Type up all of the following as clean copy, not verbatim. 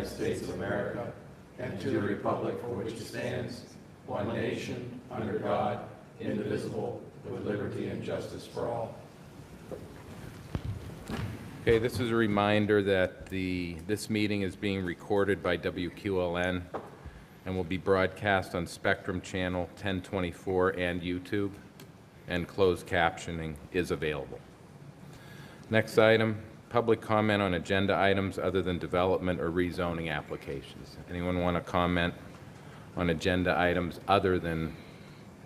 United States of America and to the republic for which it stands, one nation, under God, indivisible, with liberty and justice for all. Okay, this is a reminder that this meeting is being recorded by WQLN and will be broadcast on Spectrum Channel 1024 and YouTube, and closed captioning is available. Next item, public comment on agenda items other than development or rezoning applications. Anyone want to comment on agenda items other than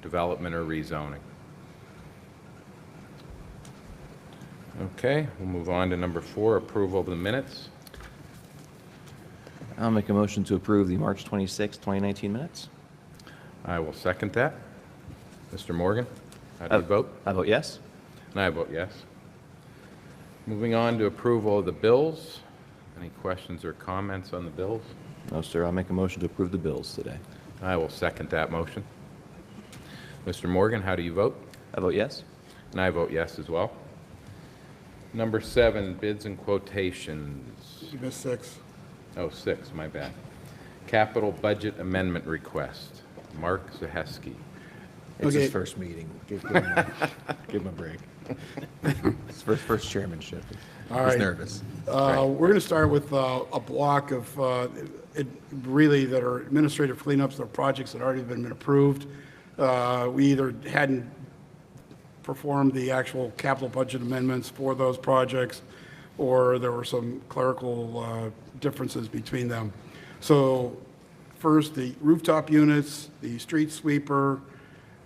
development or rezoning? Okay, we'll move on to number 4, approval of the minutes. I'll make a motion to approve the March 26, 2019 minutes. I will second that. Mr. Morgan, how do you vote? I vote yes. And I vote yes. Moving on to approval of the bills. Any questions or comments on the bills? No, sir. I'll make a motion to approve the bills today. I will second that motion. Mr. Morgan, how do you vote? I vote yes. And I vote yes as well. Number 7, bids and quotations. You missed 6. Oh, 6, my bad. Capital budget amendment request. Mark Zaheski. It's Okay. his first meeting. Give him a break. His first chairmanship. All He's right. nervous. We're going to start with a block of really that are administrative cleanups of projects that already been approved. We either hadn't performed the actual capital budget amendments for those projects, or there were some clerical differences between them. So first, the rooftop units, the street sweeper,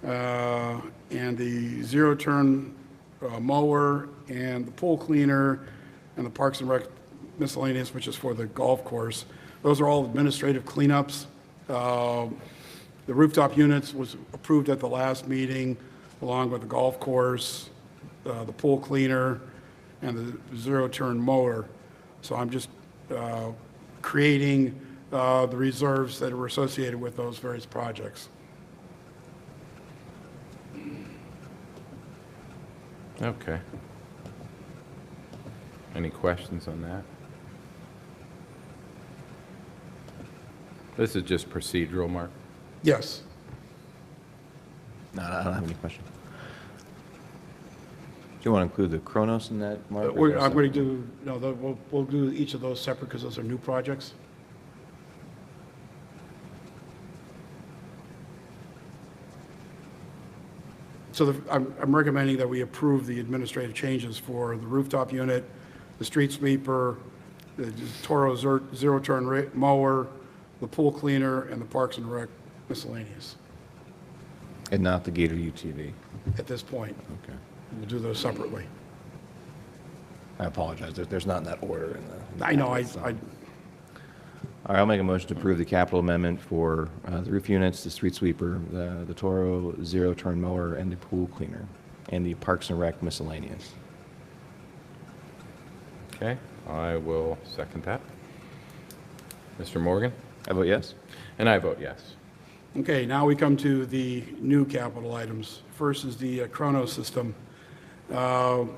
and the zero-turn mower, and the pool cleaner, and the Parks and Rec miscellaneous, which is for the golf course. Those are all administrative cleanups. The rooftop units was approved at the last meeting, along with the golf course, the pool cleaner, and the zero-turn mower. So I'm just creating the reserves that were associated with those various projects. Okay. Any questions on that? This is just procedural, Mark. Yes. No, I don't have any questions. Do you want to include the Kronos in that, Mark? I'm going to do, no, we'll do each of those separate because those are new projects. So I'm recommending that we approve the administrative changes for the rooftop unit, the street sweeper, the Toro zero-turn mower, the pool cleaner, and the Parks and Rec miscellaneous And not the Gator UTV. at this point. Okay. We'll do those separately. I apologize. There's not in that order. In the I know, All right, I'll make a motion to approve the capital amendment for the roof units, the street sweeper, the Toro zero-turn mower, and the pool cleaner, and the Parks and Rec miscellaneous. Okay, I will second that. Mr. Morgan? I vote yes. And I vote yes. Okay, now we come to the new capital items. First is the Kronos system. Our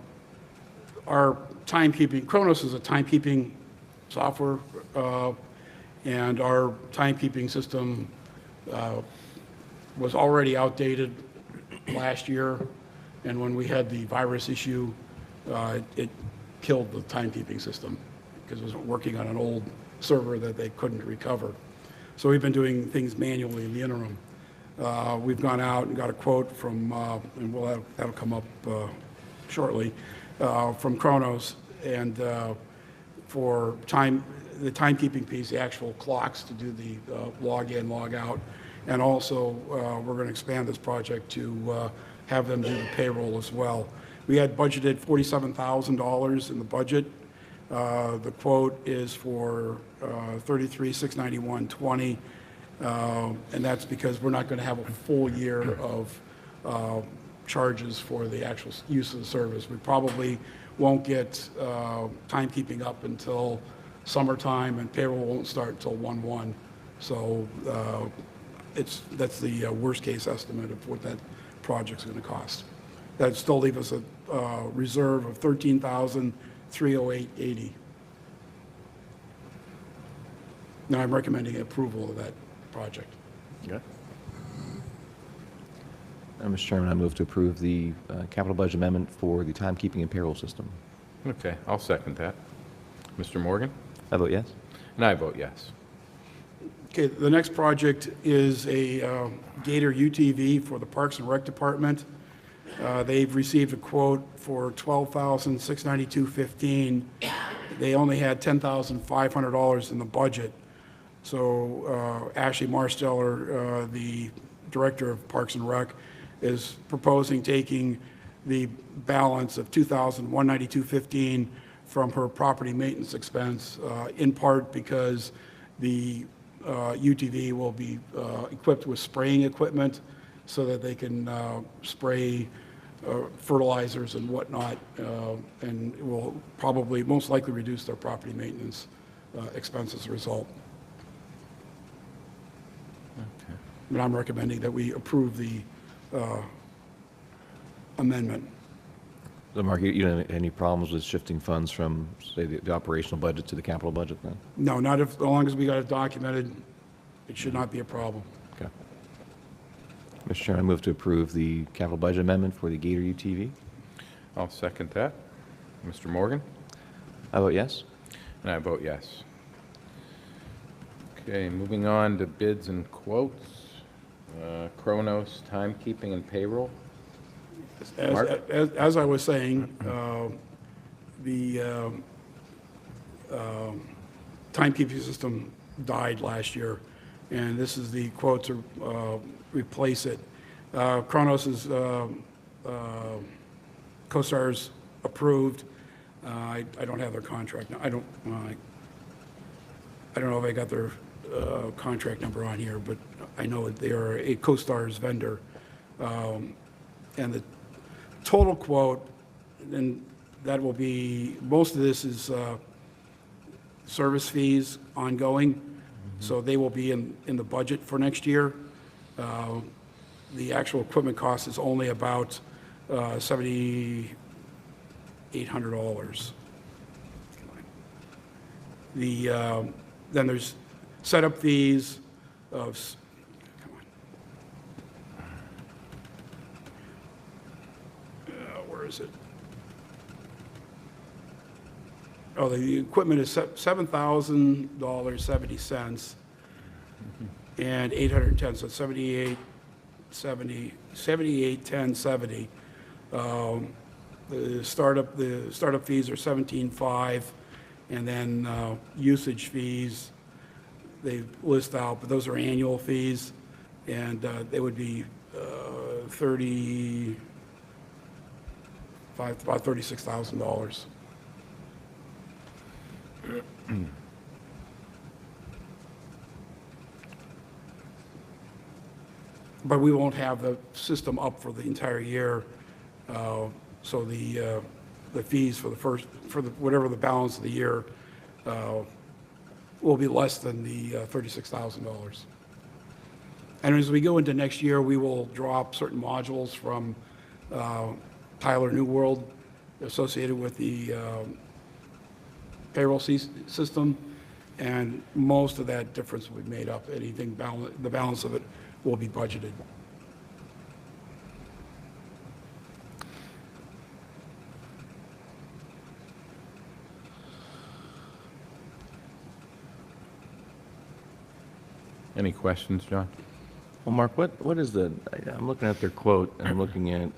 timekeeping, Kronos is a timekeeping software, and our timekeeping system was already outdated last year, and when we had the virus issue, it killed the timekeeping system because it was working on an old server that they couldn't recover. So we've been doing things manually in the interim. We've gone out and got a quote from, and that'll come up shortly, from Kronos, and for the timekeeping piece, the actual clocks to do the log in, log out, and also we're going to expand this project to have them do the payroll as well. We had budgeted $47,000 in the budget. The quote is for $33,691.20, and that's because we're not going to have a full year of charges for the actual use of the service. We probably won't get timekeeping up until summertime, and payroll won't start until 1/1. So that's the worst case estimate of what that project's going to cost. That'd still leave us a reserve of $13,308.80. Now I'm recommending approval of that project. Okay. Mr. Chairman, I move to approve the capital budget amendment for the timekeeping and payroll system. Okay, I'll second that. Mr. Morgan? I vote yes. And I vote yes. Okay, the next project is a Gator UTV for the Parks and Rec Department. They've received a quote for $12,692.15. They only had $10,500 in the budget. So Ashley Marsteller, the Director of Parks and Rec, is proposing taking the balance of $2,192.15 from her property maintenance expense, in part because the UTV will be equipped with spraying equipment so that they can spray fertilizers and whatnot, and it will probably, most likely, reduce their property maintenance expense as a result. And I'm recommending that we approve the amendment. So Mark, you don't have any problems with shifting funds from, say, the operational budget to the capital budget then? No, not if, as long as we got it documented, it should not be a problem. Okay. Mr. Chairman, I move to approve the capital budget amendment for the Gator UTV. I'll second that. Mr. Morgan? I vote yes. And I vote yes. Okay, moving on to bids and quotes. Kronos timekeeping and payroll. Mark? As I was saying, the timekeeping system died last year, and this is the quote to replace it. Kronos is CoStar's approved. I don't have their contract. I don't know if I got their contract number on here, but I know they are a CoStar's vendor. And the total quote, and that will be, most of this is service fees ongoing, so they will be in the budget for next year. The actual equipment cost is only about $7,800. Then there's setup fees of, come on. Where is it? Oh, the equipment is $7,000.70 and 810, so 781070. The startup fees are 17.5, and then usage fees they list out, but those are annual fees, and they would be about $36,000. But we won't have the system up for the entire year, so the fees for whatever the balance of the year will be less than the $36,000. And as we go into next year, we will drop certain modules from Tyler New World associated with the payroll system, and most of that difference will be made up. Anything the balance of it will be budgeted. Any questions, John? Well, Mark, what is I'm looking at their quote, and I'm looking at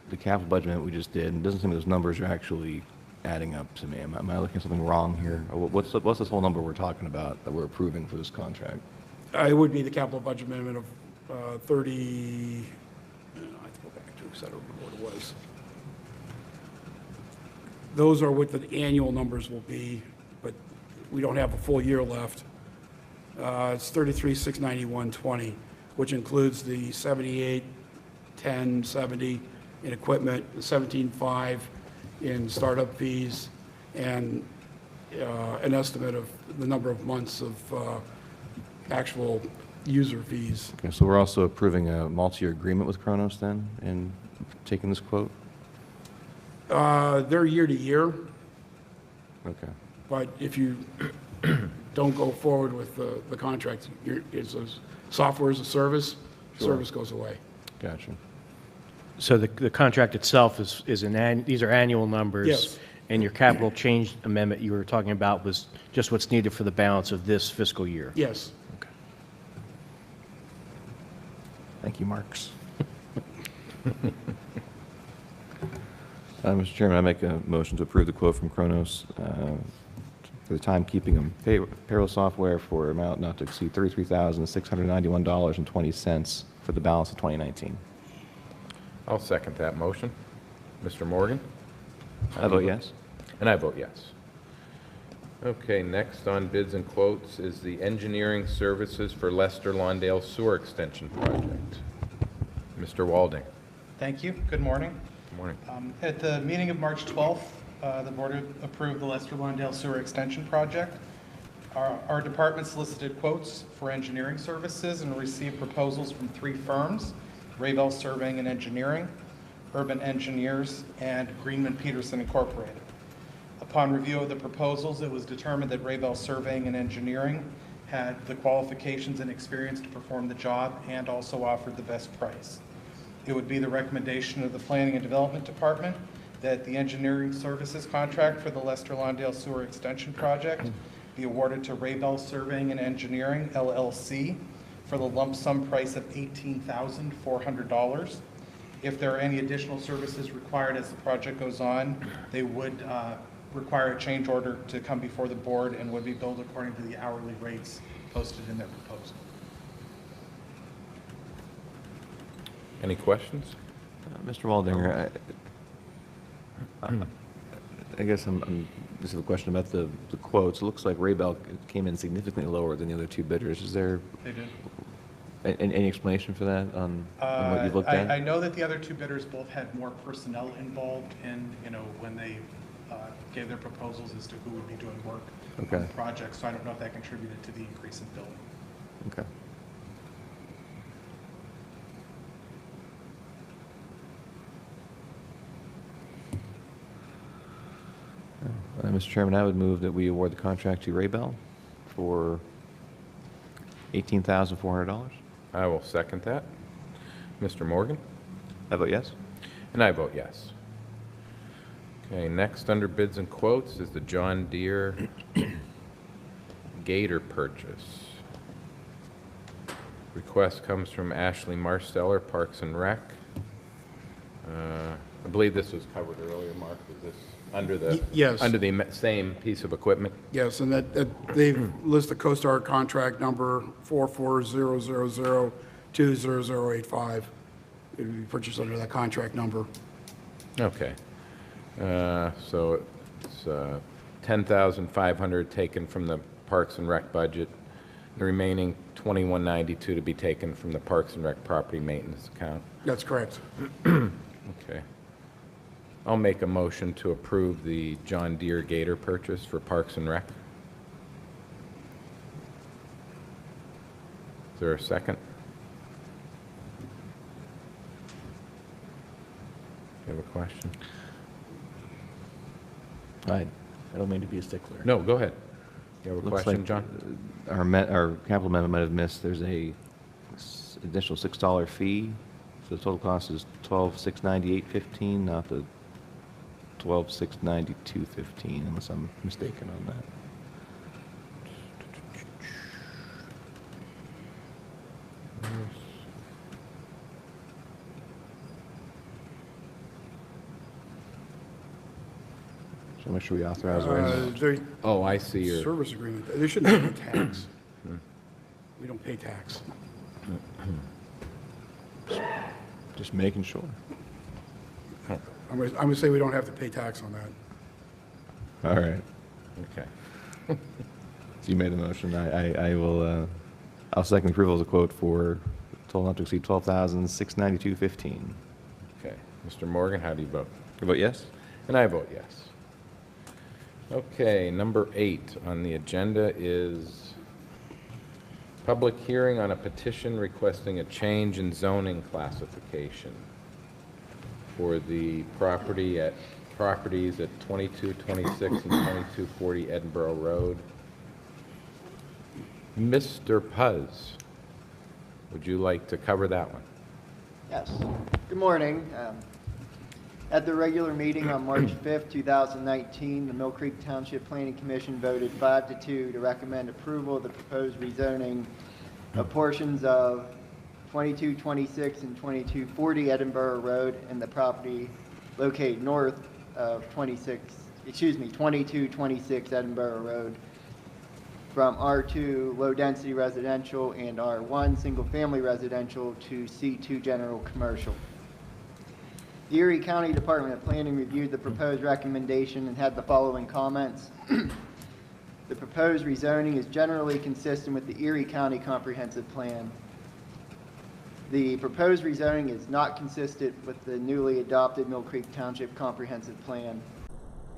the capital budget that we just did, and it doesn't seem those numbers are actually adding up to me. Am I looking at something wrong here? What's this whole number we're talking about that we're approving for this contract? It would be the capital budget amendment of 30, I have to go back to it because I don't remember what it was. Those are what the annual numbers will be, but we don't have a full year left. It's 33,691.20, which includes the 78,1070 in equipment, the 17,500 in startup fees, and an estimate of the number of months of actual user fees. Okay, so we're also approving a multi-year agreement with Kronos then, and taking this quote? They're year to year, Okay. but if you don't go forward with the contract. It's a software as a service, service goes away. Gotcha. So the contract itself these are annual numbers? Yes. And your capital change amendment you were talking about was just what's needed for the balance of this fiscal year? Yes. Thank you, Marks. Mr. Chairman, I make a motion to approve the quote from Kronos for the timekeeping and payroll software for amount not to exceed $33,691.20 for the balance of 2019. I'll second that motion. Mr. Morgan? I vote yes. And I vote yes. Okay, next on bids and quotes is the engineering services for Lester Lawndale Sewer Extension Project. Mr. Walding. Thank you. Good morning. Good morning. At the meeting of March 12th, the board approved the Lester Lawndale Sewer Extension Project. Our department solicited quotes for engineering services and received proposals from 3 firms, Rayvell Surveying and Engineering, Urban Engineers, and Greenman Peterson Incorporated. Upon review of the proposals, it was determined that Rayvell Surveying and Engineering had the qualifications and experience to perform the job and also offered the best price. It would be the recommendation of the Planning and Development Department that the engineering services contract for the Lester Lawndale Sewer Extension Project be awarded to Rayvell Surveying and Engineering, LLC, for the lump sum price of $18,400. If there are any additional services required as the project goes on, they would require a change order to come before the board and would be billed according to the hourly rates posted in their proposal. Any questions? Mr. Waldinger, I guess this is a question about the quotes. It looks like Rayvell came in significantly lower than the other 2 bidders. Is there They did. any explanation for that on what you've looked at? I know that the other 2 bidders both had more personnel involved in, when they gave their proposals as to who would be doing work on the project, so I don't know if that contributed to the increase in billing. Okay. Mr. Chairman, I would move that we award the contract to Rayvell for $18,400. I will second that. Mr. Morgan? I vote yes. And I vote yes. Okay, next under bids and quotes is the John Deere Gator purchase. Request comes from Ashley Marsteller, Parks and Rec. I believe this was covered earlier, Mark. Was this under the Yes. under the same piece of equipment? Yes, and that they've listed CoStar contract number 44000200085. It would be purchased under that contract number. Okay. So it's $10,500 taken from the Parks and Rec budget, the remaining $2192 to be taken from the Parks and Rec property maintenance account. That's correct. Okay. I'll make a motion to approve the John Deere Gator purchase for Parks and Rec. Is there a second? You have a question? I don't mean to be a stickler. No, go ahead. You have a Looks question, like John? Our capital amendment might have missed. There's a additional $6 fee. So the total cost is $12,698.15, not the $12,692.15, unless I'm mistaken on that. So make sure we authorize Their Oh, I see your, service agreement, they shouldn't have a tax. We don't pay tax. just making sure. I'm going to say we don't have to pay tax on that. All right. okay. So you made a motion. I will, I'll second approval of the quote for total not to exceed $12,692.15. Okay. Mr. Morgan, how do you vote? You vote yes? And I vote yes. Okay, number 8 on the agenda is public hearing on a petition requesting a change in zoning classification for the properties at 2226 and 2240 Edinburgh Road. Mr. Puz, would you like to cover that one? Yes. Good morning. At the regular meeting on March 5th, 2019, the Millcreek Township Planning Commission voted 5-2 to recommend approval of the proposed rezoning of portions of 2226 and 2240 Edinburgh Road and the property located north of 2226 Edinburgh Road from R2 low-density residential and R1 single-family residential to C2 general commercial. The Erie County Department of Planning reviewed the proposed recommendation and had the following comments. The proposed rezoning is generally consistent with the Erie County Comprehensive Plan. The proposed rezoning is not consistent with the newly adopted Millcreek Township Comprehensive Plan.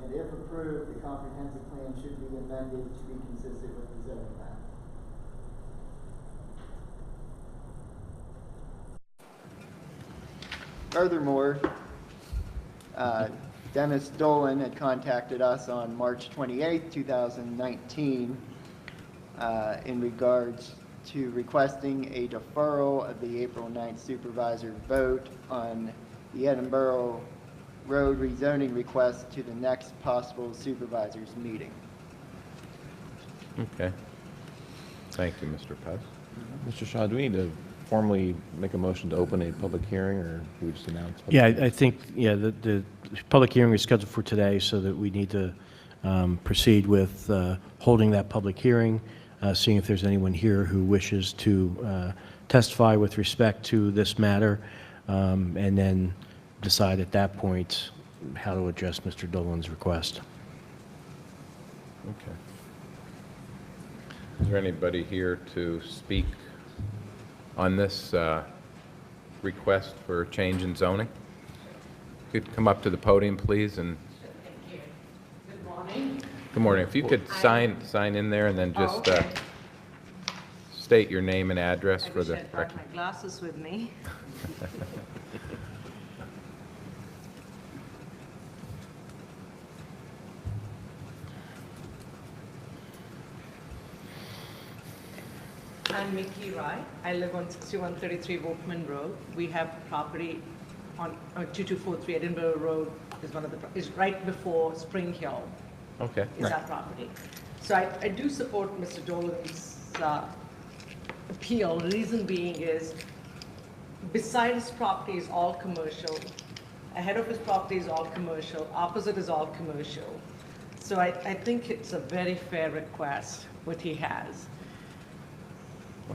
And if approved, the comprehensive plan should be amended to be consistent with the zoning map. Furthermore, Dennis Dolan had contacted us on March 28, 2019, in regards to requesting a deferral of the April 9th supervisor vote on the Edinburgh Road rezoning request to the next possible supervisors meeting. Okay. Thank you, Mr. Pez. Mr. Shaw, do we need to formally make a motion to open a public hearing, or do we just announce? Yeah, I think, yeah, the public hearing is scheduled for today, so that we need to proceed with holding that public hearing, seeing if there's anyone here who wishes to testify with respect to this matter, and then decide at that point how to address Mr. Dolan's request. Okay. Is there anybody here to speak on this request for change in zoning? Could come up to the podium, please, and... Thank you. Good morning. Good morning. If you could sign in there and then just state your name and address for the I brought record. my glasses with me. I'm Mickey Rai. I live on 6133 Wolfman Road. We have property on 2243 Edinburgh Road. Is right before Spring Hill. Okay. Is our property. So I do support Mr. Dolan's appeal. The reason being is, beside his property is all commercial. Ahead of his property is all commercial. Opposite is all commercial. So I think it's a very fair request, what he has.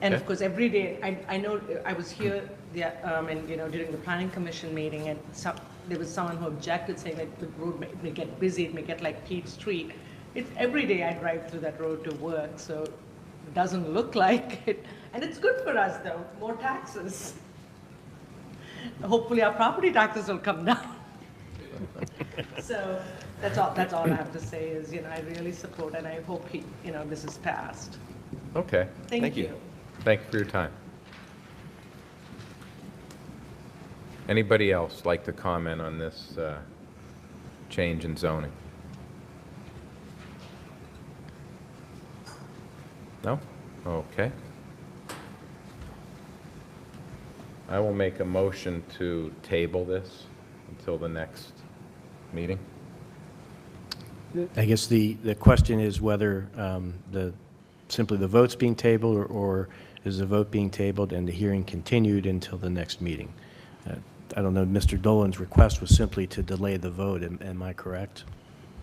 And of Okay. course, every day, I know, I was here, and, during the planning commission meeting, and there was someone who objected, saying that the road may get busy, it may get like Pete Street. It's every day I drive through that road to work, so it doesn't look like it. And it's good for us, though, more taxes. Hopefully our property taxes will come down. So that's all I have to say is, I really support, and I hope this is passed. Okay. Thank you. Thank you for your time. Anybody else like to comment on this change in zoning? No? Okay. I will make a motion to table this until the next meeting. I guess the question is whether simply the vote's being tabled, or is the vote being tabled and the hearing continued until the next meeting? I don't know, Mr. Dolan's request was simply to delay the vote, am I correct?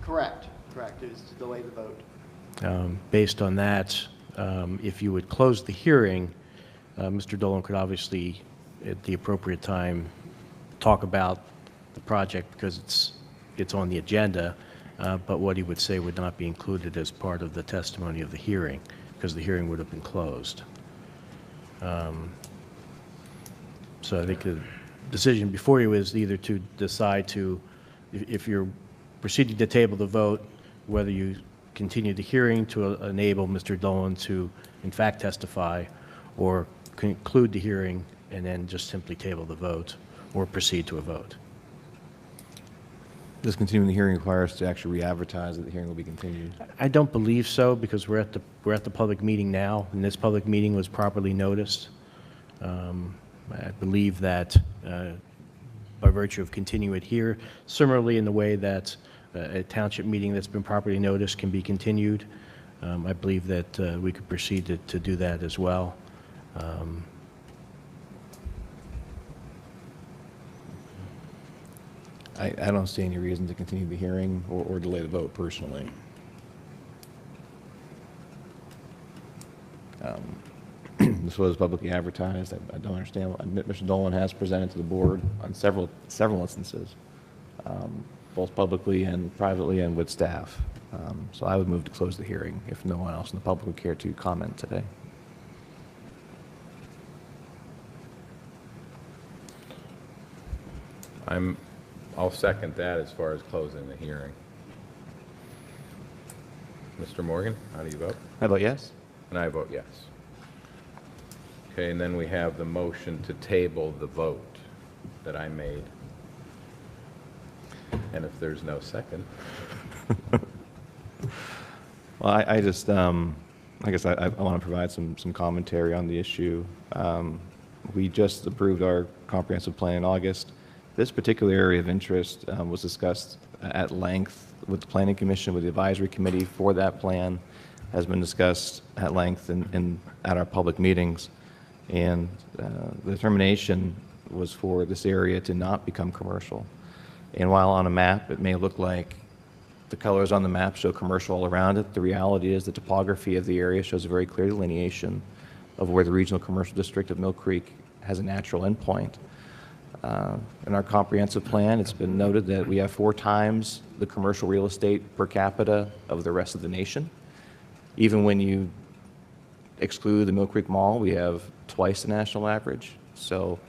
Correct. It is to delay the vote. Based on that, if you would close the hearing, Mr. Dolan could obviously, at the appropriate time, talk about the project because it's on the agenda, but what he would say would not be included as part of the testimony of the hearing, because the hearing would have been closed. So I think the decision before you is either to decide to, if you're proceeding to table the vote, whether you continue the hearing to enable Mr. Dolan to, in fact, testify, or conclude the hearing and then just simply table the vote, or proceed to a vote. Does continuing the hearing require us to actually re-advertise that the hearing will be continued? I don't believe so, because we're at the public meeting now, and this public meeting was properly noticed. I believe that by virtue of continuing it here, similarly in the way that a township meeting that's been properly noticed can be continued, I believe that we could proceed to do that as well. I don't see any reason to continue the hearing or delay the vote personally. This was publicly advertised. I don't understand what Mr. Dolan has presented to the board on several instances, both publicly and privately and with staff. So I would move to close the hearing if no one else in the public would care to comment today. I'll second that as far as closing the hearing. Mr. Morgan, how do you vote? I vote yes. And I vote yes. Okay, and then we have the motion to table the vote that I made. And if there's no second. Well, I just, I guess I want to provide some commentary on the issue. We just approved our comprehensive plan in August. This particular area of interest was discussed at length with the Planning Commission, with the advisory committee for that plan, has been discussed at length at our public meetings. And the determination was for this area to not become commercial. And while on a map it may look like the colors on the map show commercial all around it, the reality is the topography of the area shows a very clear delineation of where the regional commercial district of Millcreek has a natural endpoint. In our comprehensive plan, it's been noted that we have 4 times the commercial real estate per capita of the rest of the nation. Even when you exclude the Millcreek Mall, we have twice the national average. So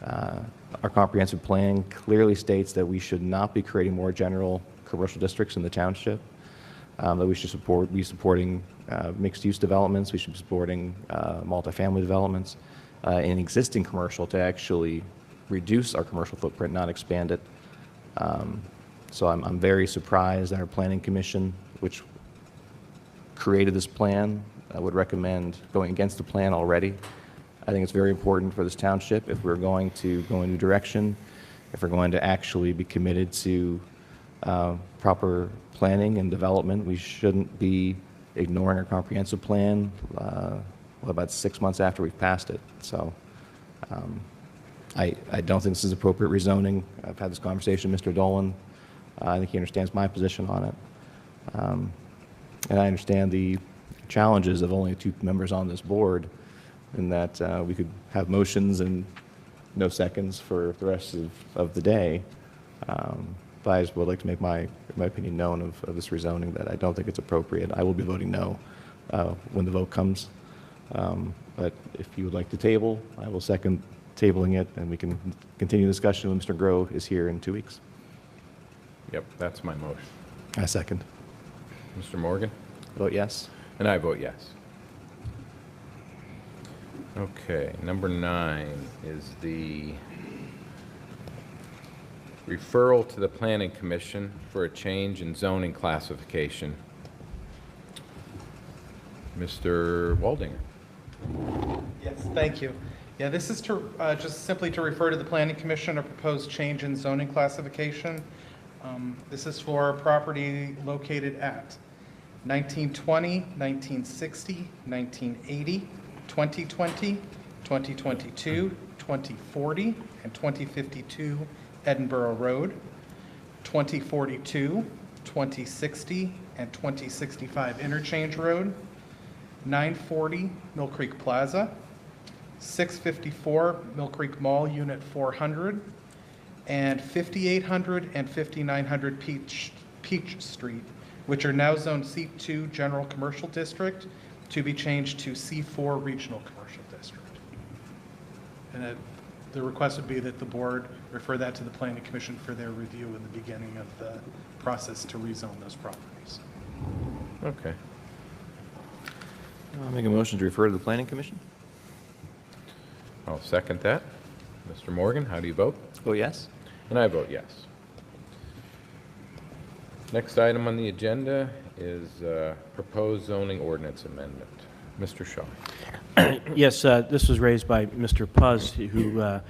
our comprehensive plan clearly states that we should not be creating more general commercial districts in the township, that we should be supporting mixed-use developments, we should be supporting multifamily developments, and existing commercial to actually reduce our commercial footprint, not expand it. So I'm very surprised that our Planning Commission, which created this plan, would recommend going against the plan already. I think it's very important for this township, if we're going to go in a new direction, if we're going to actually be committed to proper planning and development, we shouldn't be ignoring our comprehensive plan about 6 months after we've passed it. So I don't think this is appropriate rezoning. I've had this conversation with Mr. Dolan. I think he understands my position on it. And I understand the challenges of only 2 members on this board, in that we could have motions and no seconds for the rest of the day. But I just would like to make my opinion known of this rezoning, that I don't think it's appropriate. I will be voting no when the vote comes. But if you would like to table, I will second tabling it, and we can continue discussion when Mr. Groh is here in 2 weeks. Yep, that's my motion. I second. Mr. Morgan? Vote yes. And I vote yes. Okay, number 9 is the referral to the Planning Commission for a change in zoning classification. Mr. Waldinger. Yes, thank you. Yeah, this is to, just simply to refer to the Planning Commission a proposed change in zoning classification. This is for a property located at 1920, 1960, 1980, 2020, 2022, 2040, and 2052 Edinburgh Road, 2042, 2060, and 2065 Interchange Road, 940 Millcreek Plaza, 654 Millcreek Mall, Unit 400, and 5800 and 5900 Peach Street, which are now zoned C2 General Commercial District, to be changed to C4 Regional Commercial District. And the request would be that the board refer that to the Planning Commission for their review in the beginning of the process to rezone those properties. Okay. I'll make a motion to refer to the Planning Commission. I'll second that. Mr. Morgan, how do you vote? Vote yes. And I vote yes. Next item on the agenda is proposed zoning ordinance amendment. Mr. Shaw. Yes, this was raised by Mr. Puz, who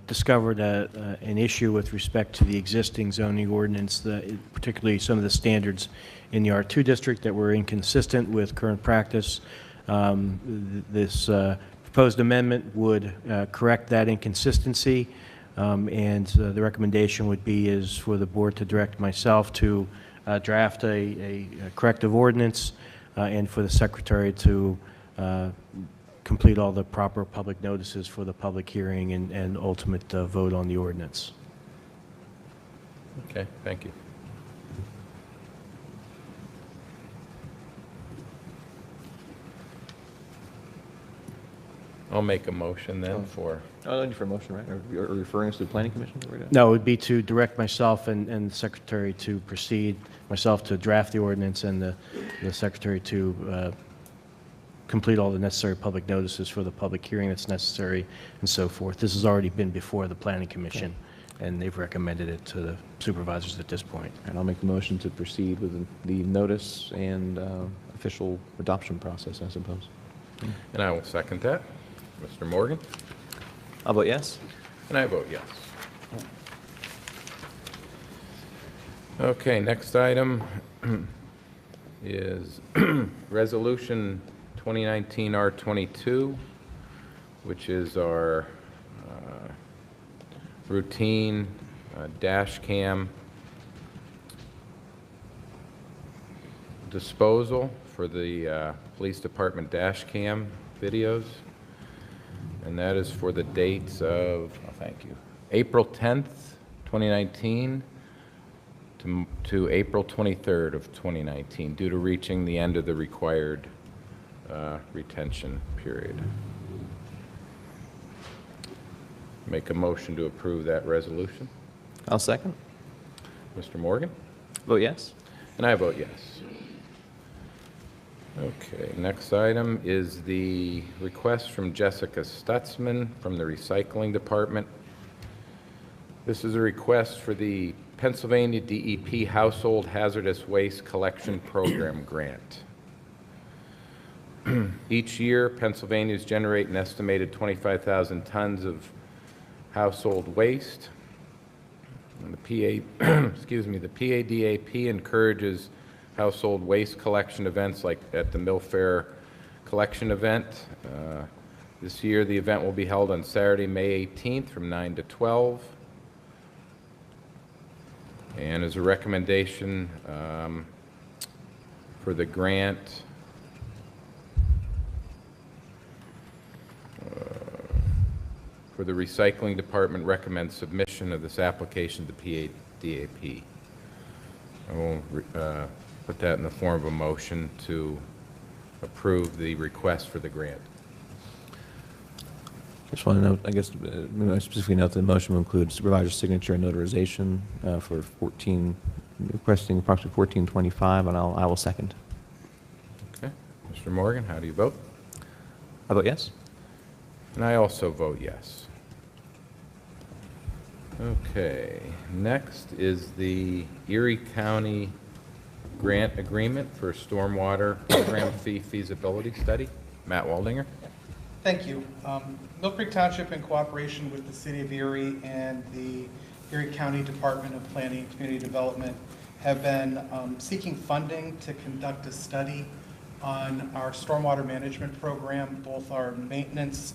discovered an issue with respect to the existing zoning ordinance, particularly some of the standards in the R2 district that were inconsistent with current practice. This proposed amendment would correct that inconsistency, and the recommendation would be is for the board to direct myself to draft a corrective ordinance and for the secretary to complete all the proper public notices for the public hearing and ultimate vote on the ordinance. Okay, thank you. I'll make a motion then for, Oh, no need for a motion, right? Are you referring us to the planning commission? No, it would be to direct myself and the secretary to proceed, myself to draft the ordinance and the secretary to complete all the necessary public notices for the public hearing that's necessary and so forth. This has already been before the planning commission, and they've recommended it to the supervisors at this point. And I'll make the motion to proceed with the notice and official adoption process, I suppose. and I will second that. Mr. Morgan? I'll vote yes. And I vote yes. Okay, next item is Resolution 2019 R22, which is our routine dash cam disposal for the police department dash cam videos. And that is for the dates of, oh, thank you, April 10th, 2019 to April 23rd of 2019, due to reaching the end of the required retention period. Make a motion to approve that resolution. I'll second. Mr. Morgan? Vote yes. And I vote yes. Okay, next item is the request from Jessica Stutzman from the Recycling Department. This is a request for the Pennsylvania DEP Household Hazardous Waste Collection Program grant. Each year, Pennsylvanians generate an estimated 25,000 tons of household waste. And the the PADAP encourages household waste collection events like at the Mill Fair collection event. This year, the event will be held on Saturday, May 18th from 9 to 12. And as a recommendation for the grant, for the Recycling Department recommends submission of this application to PADAP. I will put that in the form of a motion to approve the request for the grant. Just want to note, I guess, specifically note that the motion will include supervisor's signature and notarization for requesting approximately 1425, and I will second. Okay. Mr. Morgan, how do you vote? I vote yes. And I also vote yes. Okay, next is the Erie County grant agreement for stormwater program fee feasibility study. Matt Waldinger. Thank you. Millcreek Township, in cooperation with the City of Erie and the Erie County Department of Planning and Community Development, have been seeking funding to conduct a study on our stormwater management program, both our maintenance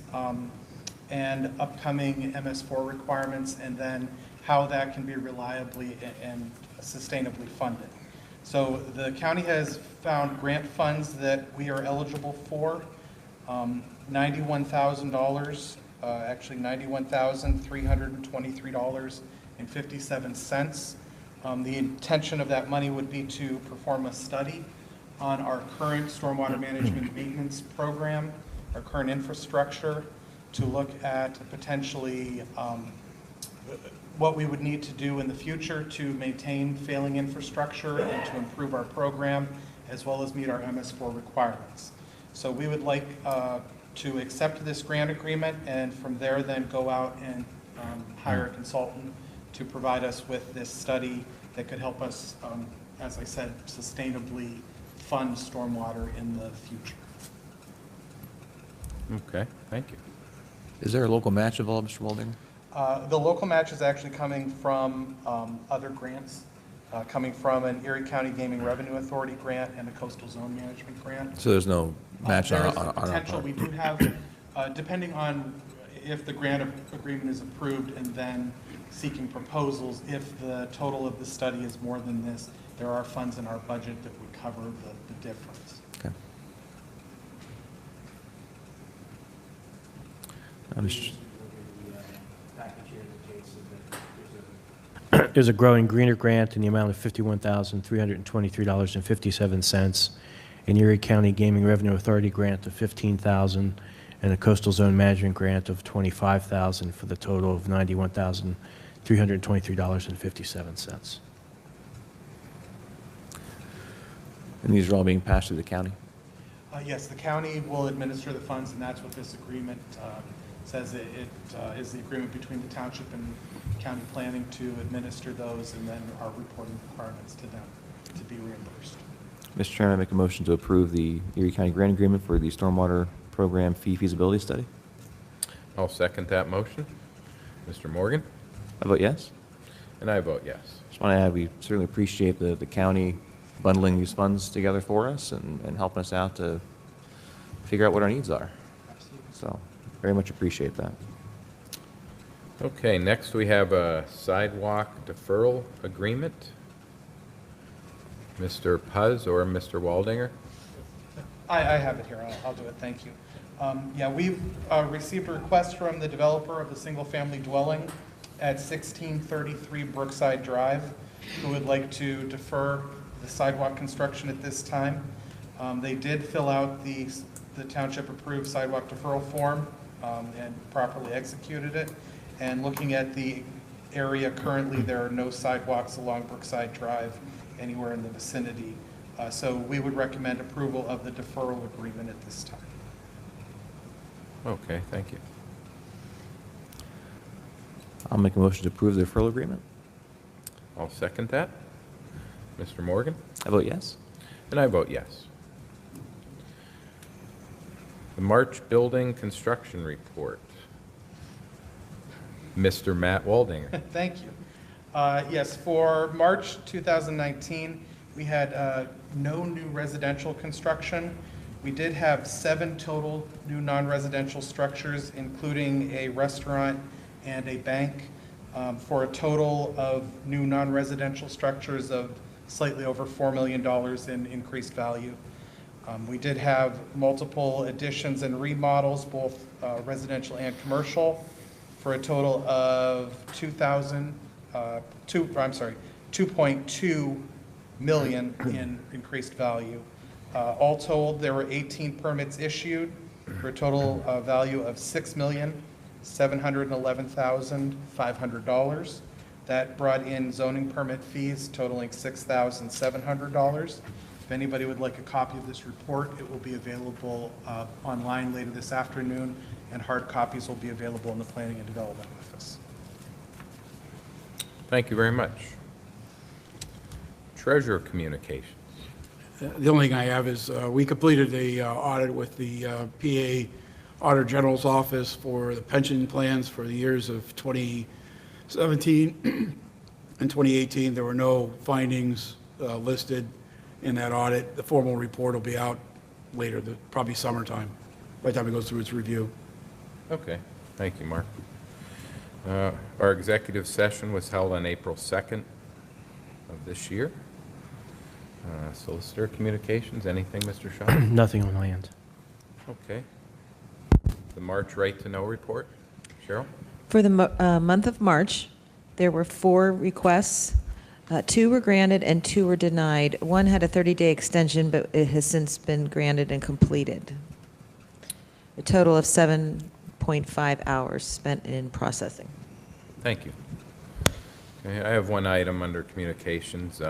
and upcoming MS4 requirements, and then how that can be reliably and sustainably funded. So the county has found grant funds that we are eligible for, $91,000, actually $91,323.57. The intention of that money would be to perform a study on our current stormwater management maintenance program, our current infrastructure, to look at potentially what we would need to do in the future to maintain failing infrastructure and to improve our program, as well as meet our MS4 requirements. So we would like to accept this grant agreement, and from there then go out and hire a consultant to provide us with this study that could help us as I said, sustainably fund stormwater in the future. Okay, thank you. Is there a local match involved, Mr. Waldinger? The local match is actually coming from other grants, coming from an Erie County Gaming Revenue Authority grant and a Coastal Zone Management grant. So there's no match on There is our potential. part? We do have, depending on if the grant agreement is approved and then seeking proposals, if the total of the study is more than this, there are funds in our budget that would cover the difference. Okay. There's a Growing Greener grant in the amount of $51,323.57, an Erie County Gaming Revenue Authority grant of $15,000, and a Coastal Zone Management grant of $25,000 for the total of $91,323.57. And these are all being passed through the county? Yes, the county will administer the funds, and that's what this agreement says. It is the agreement between the township and county planning to administer those, and then our reporting requirements to them to be reimbursed. Mr. Chairman, I make a motion to approve the Erie County grant agreement for the stormwater program fee feasibility study. I'll second that motion. Mr. Morgan? I vote yes. And I vote yes. Just want to add, we certainly appreciate the county bundling these funds together for us and helping us out to figure out what our needs are. So, very much appreciate that. Okay, next we have a sidewalk deferral agreement. Mr. Puz or Mr. Waldinger? I have it here. I'll do it. Thank you. Yeah, we've received a request from the developer of the single-family dwelling at 1633 Brookside Drive, who would like to defer the sidewalk construction at this time. They did fill out the township-approved sidewalk deferral form and properly executed it. And looking at the area currently, there are no sidewalks along Brookside Drive anywhere in the vicinity. So we would recommend approval of the deferral agreement at this time. Okay, thank you. I'll make a motion to approve the referral agreement. I'll second that. Mr. Morgan? I vote yes. And I vote yes. The March Building Construction Report. Mr. Matt Waldinger. Thank you. Yes, for March 2019, we had no new residential construction. We did have 7 total new non-residential structures, including a restaurant and a bank, for a total of new non-residential structures of slightly over $4 million in increased value. We did have multiple additions and remodels, both residential and commercial, for a total of $2.2 million in increased value. All told, there were 18 permits issued for a total value of $6,711,500. That brought in zoning permit fees totaling $6,700. If anybody would like a copy of this report, it will be available online later this afternoon, and hard copies will be available in the Planning and Development Office. Thank you very much. Treasurer Communications. The only thing I have is we completed the audit with the PA Auditor General's Office for the pension plans for the years of 2017 and 2018. There were no findings listed in that audit. The formal report will be out later, probably summertime, by the time it goes through its review. Okay, thank you, Mark. Our executive session was held on April 2nd of this year. Solicitor Communications, anything, Mr. Shaw? Nothing on my end. Okay. The March Right to Know report. Cheryl? For the month of March, there were 4 requests. 2 were granted and 2 were denied. 1 had a 30-day extension, but it has since been granted and completed. A total of 7.5 hours spent in processing. Thank you. Okay, I have one item under communications.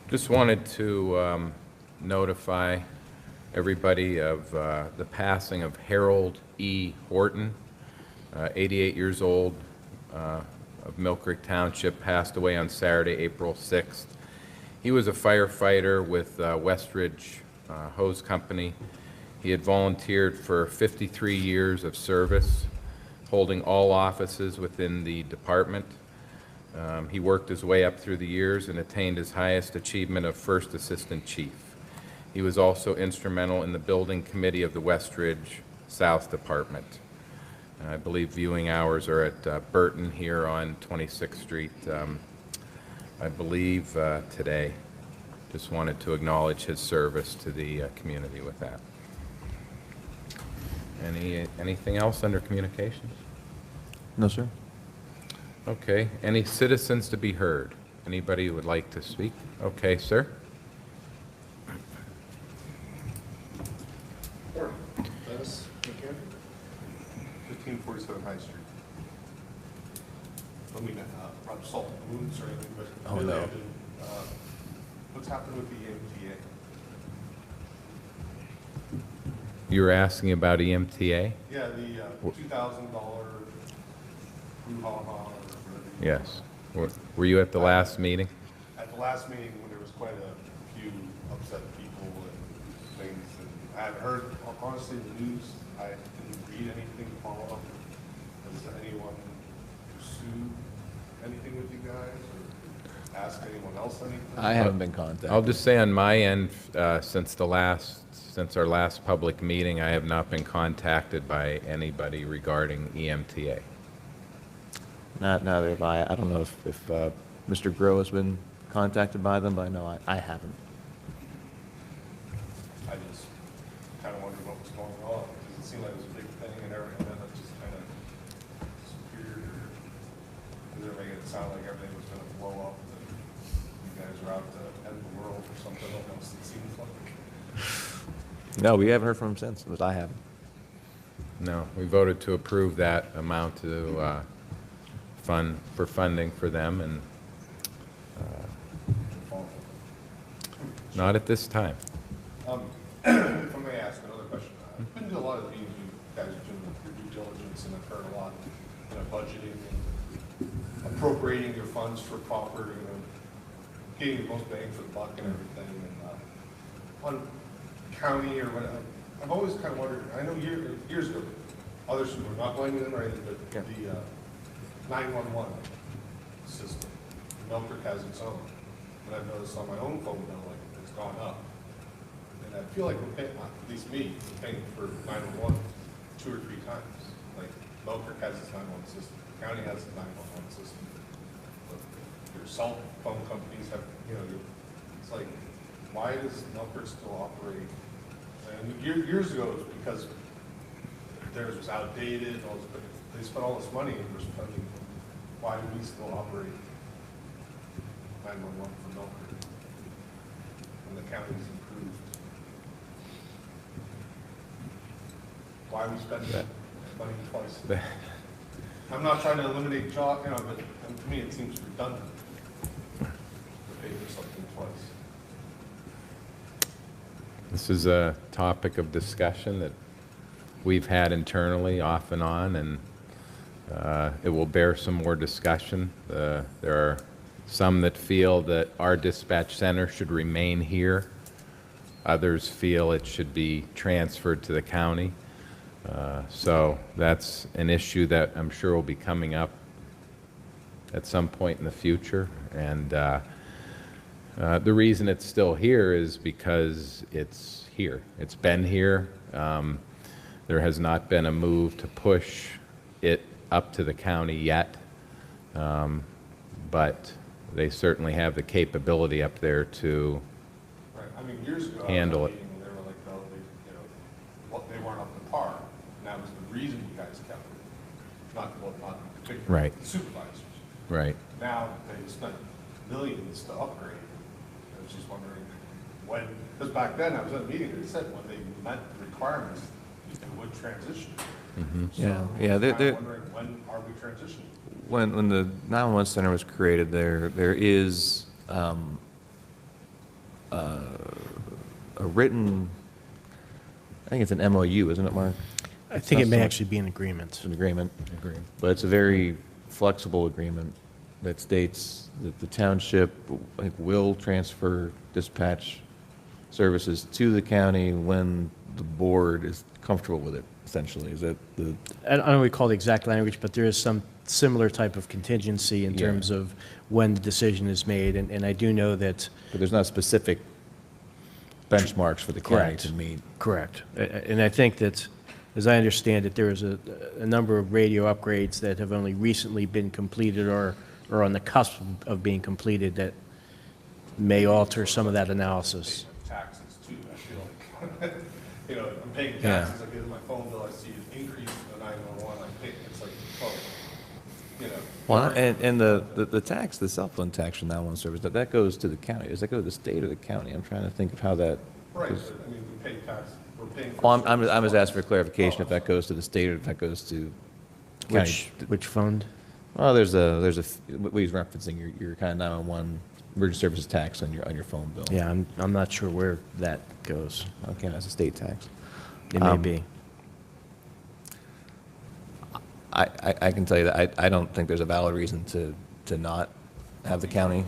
Just wanted to notify everybody of the passing of Harold E. Horton, 88 years old, of Millcreek Township, passed away on Saturday, April 6th. He was a firefighter with Westridge Hose Company. He had volunteered for 53 years of service, holding all offices within the department. He worked his way up through the years and attained his highest achievement of First Assistant Chief. He was also instrumental in the building committee of the Westridge South Department. I believe viewing hours are at Burton here on 26th Street, I believe today. Just wanted to acknowledge his service to the community with that. Anything else under communications? No, sir. Okay, any citizens to be heard? Anybody who would like to speak? Okay, sir. Dennis McCann, 1547 High Street. I mean, rub salt in the wounds or anything, but Oh, no. What's happened with the EMTA? You were asking about EMTA? Yeah, the $2,000 brouhaha or whatever. Yes. Were you at the last meeting? At the last meeting, when there was quite a few upset people and things, and I haven't heard, honestly, the news, I didn't read anything to follow up. Has anyone pursued anything with you guys, or asked anyone else anything? I haven't been contacted. I'll just say on my end, since our last public meeting, I have not been contacted by anybody regarding EMTA. Neither have I. I don't know if Mr. Groh has been contacted by them, but no, I haven't. I just kind of wondered what was going on, because it seemed like it was a big thing and everything, and then it just kind of disappeared. Because they're making it sound like everything was going to blow up, and you guys are out to end the world or something else, it seems like. No, we haven't heard from him since, but I haven't. No, we voted to approve that amount to funding for them, and not at this time. If I may ask another question, I've been to a lot of meetings you guys are doing your due diligence, and I've heard a lot, budgeting and appropriating your funds for proper, getting the most bang for the buck and everything. And on county or whatever, I've always kind of wondered, I know years ago, others who were not blaming them or anything, but the 911 system, Millcreek has its own. And I've noticed on my own phone bill, like, it's gone up. And I feel like we're paying, at least me, we're paying for 911 2 or 3 times. Like, Millcreek has its 911 system, the county has its 911 system. But your cell phone companies have, it's like, why does Millcreek still operate? And years ago, it was because theirs was outdated, all this, but they spent all this money and we're spending. Why do we still operate 911 for Millcreek when the county's improved? Why we spend that money twice? I'm not trying to eliminate job, but to me it seems redundant to pay for something twice. This is a topic of discussion that we've had internally off and on, and it will bear some more discussion. There are some that feel that our dispatch center should remain here. Others feel it should be transferred to the county. So that's an issue that I'm sure will be coming up at some point in the future. And the reason it's still here is because it's here. It's been here. There has not been a move to push it up to the county yet, but they certainly have the capability up there to Right. I mean, years ago, handle it. They were like, no, they weren't up to par, and that was the reason you guys kept it. Not in particular, Right. the supervisors. Right. Now they spent millions to upgrade. I was just wondering when, because back then I was at a meeting, they said when they met the requirements, they would transition. So Yeah, I'm they're- kind of wondering, when are we transitioning? When the 911 center was created, there is a written, I think it's an MOU, isn't it, Mark? I think it may It's actually be an agreement. an agreement, but it's a very flexible agreement that states that the township, I think, will transfer dispatch services to the county when the board is comfortable with it, essentially. Is that the, I don't recall the exact language, but there is some similar type of contingency in Yeah. terms of when the decision is made, and I do know that. but there's not specific benchmarks for the county Correct. to meet? Correct. And I think that, as I understand it, there is a number of radio upgrades that have only recently been completed or are on the cusp of being completed that may alter some of that analysis. Taxes too, I feel like. You know, I'm paying Yeah. taxes, I get in my phone bill, I see an increase in the 911, I pay, it's like, oh, you know. Well, and the tax, the cell phone tax from 911 service, that goes to the county. Does that go to the state or the county? I'm trying to think of how that. Right, but, I mean, we pay tax, we're paying. for Well, I'm just services. asking for clarification if that goes to the state or if that goes to county. Which fund? Well, there's what he's referencing, your kind of 911 emergency services tax on your phone bill. Yeah, I'm not sure where that goes. Okay, that's a state tax. It may be. I can tell you that I don't think there's a valid reason to not have the county.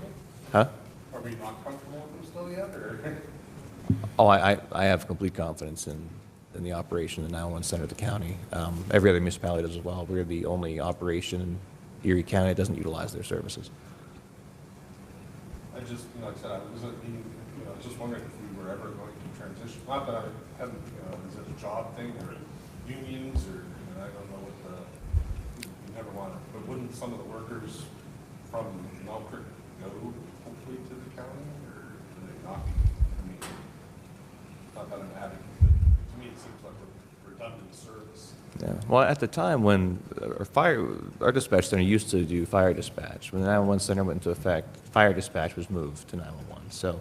Huh? Are we not comfortable with them still yet, or? Oh, I have complete confidence in the operation of the 911 center of the county. Every other municipality does as well. We're the only operation in Erie County that doesn't utilize their services. I just, you know, like I said, I wasn't being, you know, I was just wondering if we were ever going to transition, not that I haven't, you know, is it a job thing, or unions, or, you know, I don't know what the, you never want to, but wouldn't some of the workers from Millcreek go hopefully to the county, or do they not? I mean, not that I'm advocating, but to me, it seems like a redundant service. Yeah. Well, at the time when our dispatch center used to do fire dispatch, when the 911 center went into effect, fire dispatch was moved to 911. So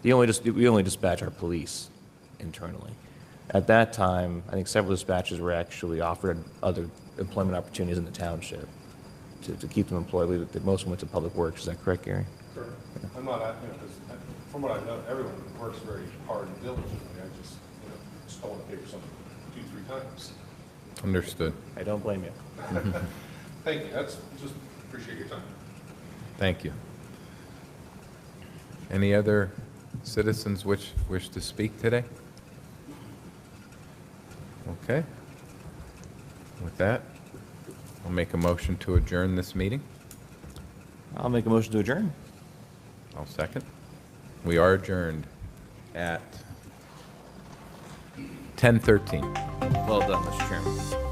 we only dispatch our police internally. At that time, I think several dispatchers were actually offered other employment opportunities in the township to keep them employed. I believe that most of them went to public works. Is that correct, Gary? Sure. I'm not, you know, because from what I know, everyone works very hard and diligently. I just, you know, just don't want to pay for something 2-3 times. Understood. I don't blame you. Thank you. That's, just appreciate your time. Thank you. Any other citizens wish to speak today? Okay. With that, I'll make a motion to adjourn this meeting. I'll make a motion to adjourn. I'll second. We are adjourned at 10:13. Well done, Mr. Chairman.